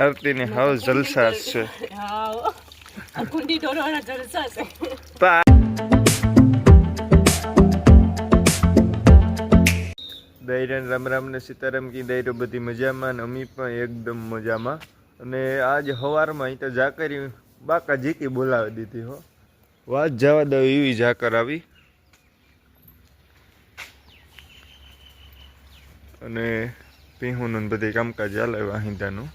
આરતી ને હાવ જલસા છે. હા આ કુંડી ઢોરવાના જલસા છે. દૈરન રામ રામ ને સીતારામ કી દૈરો બધી મજામાં ને અમી પણ એકદમ મજામાં. અને આજ સવારમાં અહીં તો ઝાકરી બાકા જીકી બોલાવી દીધી હો. વાત જવા દો એવી ઝાકર આવી. અને પીહુનું બધી કામકાજ ચાલે વાહિંદાનું.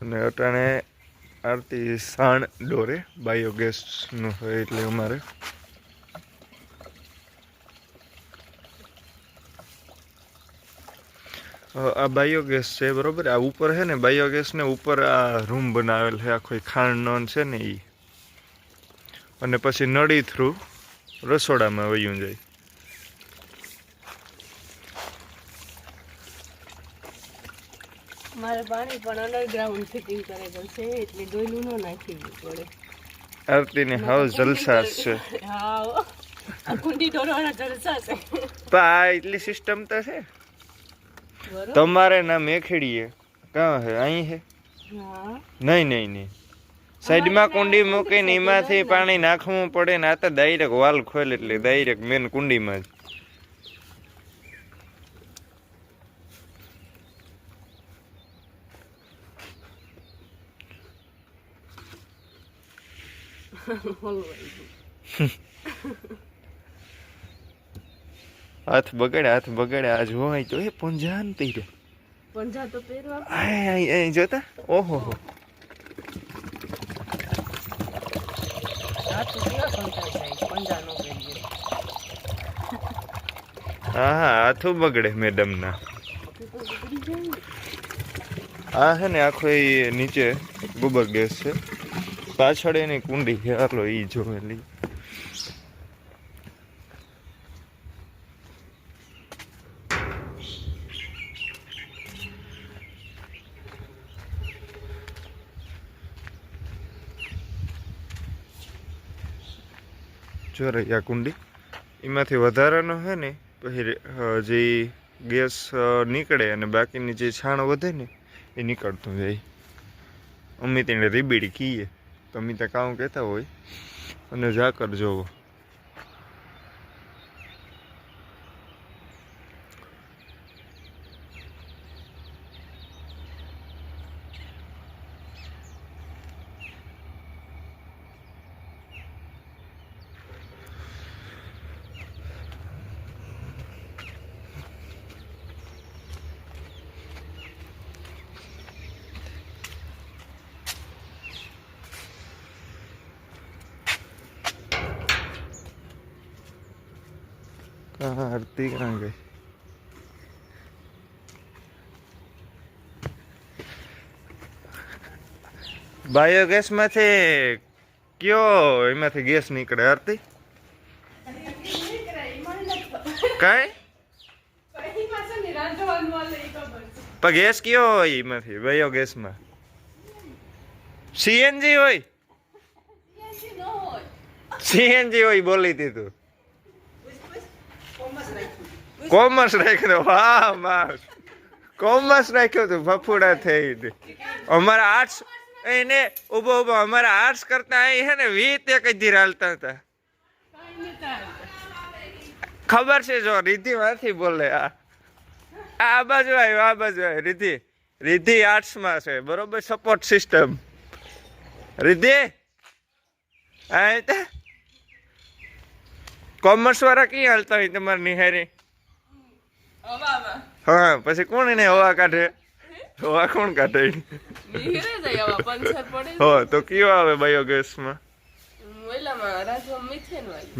અને અટાણે આરતી સાણ ડોરે બાયોગેસનું હોય એટલે અમારે આ બાયોગેસ છે બરોબર. આ ઉપર છે ને બાયોગેસ ને ઉપર આ રૂમ બનાવેલ છે આખો ખાંડનો છે ને એ. અને પછી નળી થ્રુ રસોડામાં વયું જાય. મારે પાણી પણ અંડરગ્રાઉન્ડ ફિટિંગ કરેલું છે એટલે ડોયલું ન નાખી પડે. આરતી ને હાવ જલસા છે. હા આ કુંડી ઢોરવાના જલસા છે. આ એટલી સિસ્ટમ તો છે તમારે ના મેખડીએ કાં હે અહીં હે નહીં સાઈડમાં કુંડી મૂકીને એમાંથી પાણી નાખવું પડે ને. આ તો ડાયરેક્ટ વાલ ખોલ એટલે ડાયરેક્ટ મેન કુંડીમાં જ. હાથ બગડે આજ હોય તો એ પંજા ને પહેર્યો. પંજા તો પહેરવા અહીં જોતા ઓહો હો. હા હાથું બગડે મેડમ ના. આ હે ને આખો એ નીચે ગોબર ગેસ છે. પાછળ એની કુંડી છે આટલો ઈ જોવેલી. જો રહી આ કુંડી એમાંથી વધારાનો છે ને પછી જે ગેસ નીકળે અને બાકીની જે છાણ વધે ને એ નીકળતું જાય. અમે તેને રીબીડી કહીએ તમે ત્યાં કામ કહેતા હોય. અને ઝાકર જોવો આરતી ક્યાં ગઈ? બાયોગેસ માંથી કયો એમાંથી ગેસ નીકળે આરતી? કઈ પણ ગેસ કયો હોય એમાંથી બાયોગેસ માં? સીએનજી હોય? સીએનજી હોય બોલી દીધું. કોમર્સ રાખ્યો. વાહ માસ કોમર્સ રાખ્યો તું ફફુડા થઈ. અમારા આર્ટ્સ એને ઉભો અમારા આર્ટ્સ કરતા અહીં હે ને 20 એક જ હાલતા હતા. ખબર છે જો રીધિ માંથી બોલે. આ બાજુ આવ્યો રીધિ આર્ટ્સ માં છે બરોબર. સપોર્ટ સિસ્ટમ રીધિ કોમર્સ વાળા ક્યાં હાલતા હોય તમારે નિહારી? હા પછી કોણ એને હવા કાઢે? હવા કોણ કાઢે? હો તો કયો આવે બાયોગેસ માં?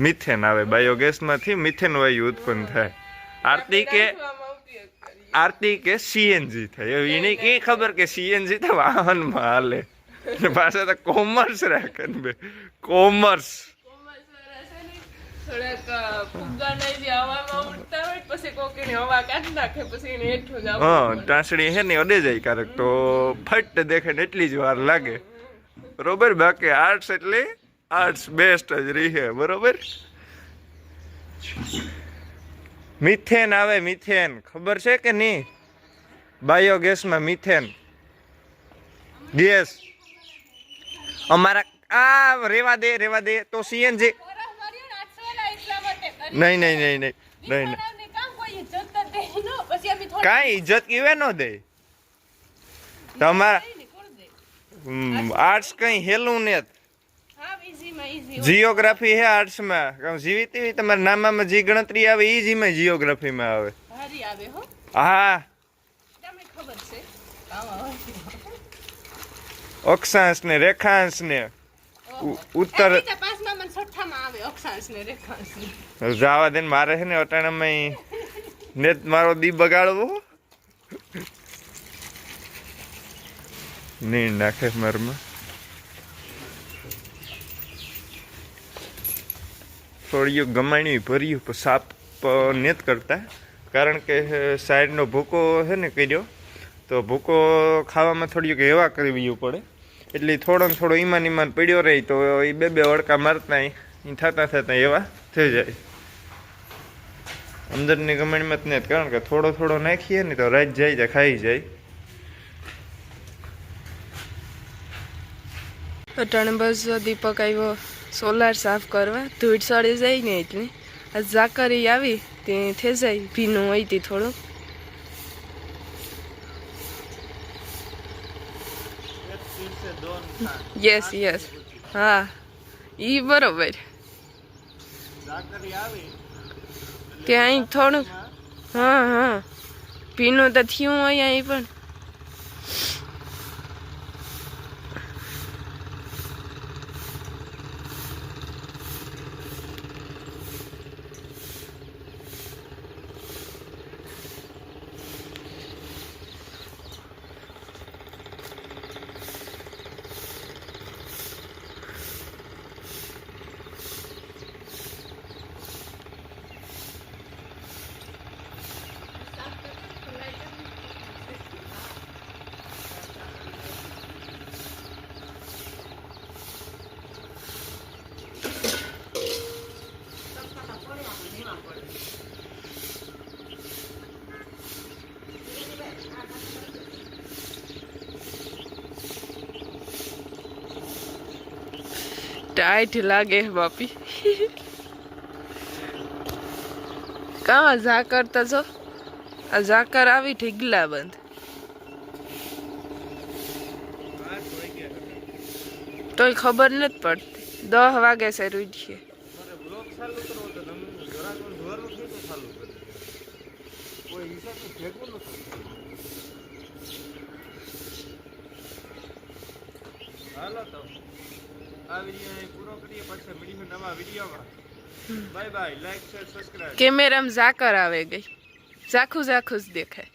મિથેન આવે. બાયોગેસ માંથી મિથેન વાયુ ઉત્પન્ન થાય. આરતી કે સીએનજી થાય. એને કઈ ખબર કે સીએનજી તો વાહનમાં હાલે. પાછા તો કોમર્સ રાખે ને બે કોમર્સ. ટાંસડી હે ને અડે જાય ક્યારેક તો ફટ દેખે ને એટલી જ વાર લાગે બરોબર. બાકી આર્ટ્સ એટલે આર્ટ્સ બેસ્ટ જ રહે બરોબર. મિથેન આવે મિથેન ખબર છે કે નહીં? બાયોગેસમાં મિથેન ગેસ અમારા આ રેવા દે તો સીએનજી નહીં કાંઈ ઇજ્જત કેવે ન દે તમારા આર્ટ્સ કઈ હેલું ને જીઓગ્રાફી હે આર્ટ્સ માં જીવી તેવી તમારા નામામાં જે ગણતરી આવે એ જ એમાં જીઓગ્રાફી માં આવે હા અક્ષાંશ ને રેખાંશ ને ઉત્તર જવા દે મારે છે ને અટાણામાં ને મારો દી બગાડવો નહીં નાખે મારમાં થોડીયું ગમાણ્યું ભર્યું પણ સાપ નેત કરતા કારણ કે સાઈડનો ભૂકો છે ને કર્યો તો ભૂકો ખાવામાં થોડીક હેવા કરવી પડે એટલે થોડો ઈમાન પડ્યો રહી તો એ બે વડકા મારતા એ થતા એવા થઈ જાય અંદરની ગમણીમાં જ નહીં કારણ કે થોડો નાખીએ ને તો રાત જાય ખાઈ જાય અટાણે બસ દીપક આવ્યો સોલાર સાફ કરવા ધૂળ સડી જાય ને એટલે આ ઝાકરી આવી તે થઈ જાય ભીનું હોય તે થોડું યસ હા ઈ બરોબર ત્યાં થોડુંક હા ભીનું તો થયું હોય અહીં પણ टाइट लागे बापी कहाँ जाकर तो जाकर आवी ढीगला बंद तो खबर नहीं पड़ती 10 वागे से उठिए कैमरा में जाकर आवे गई जाखू देखे।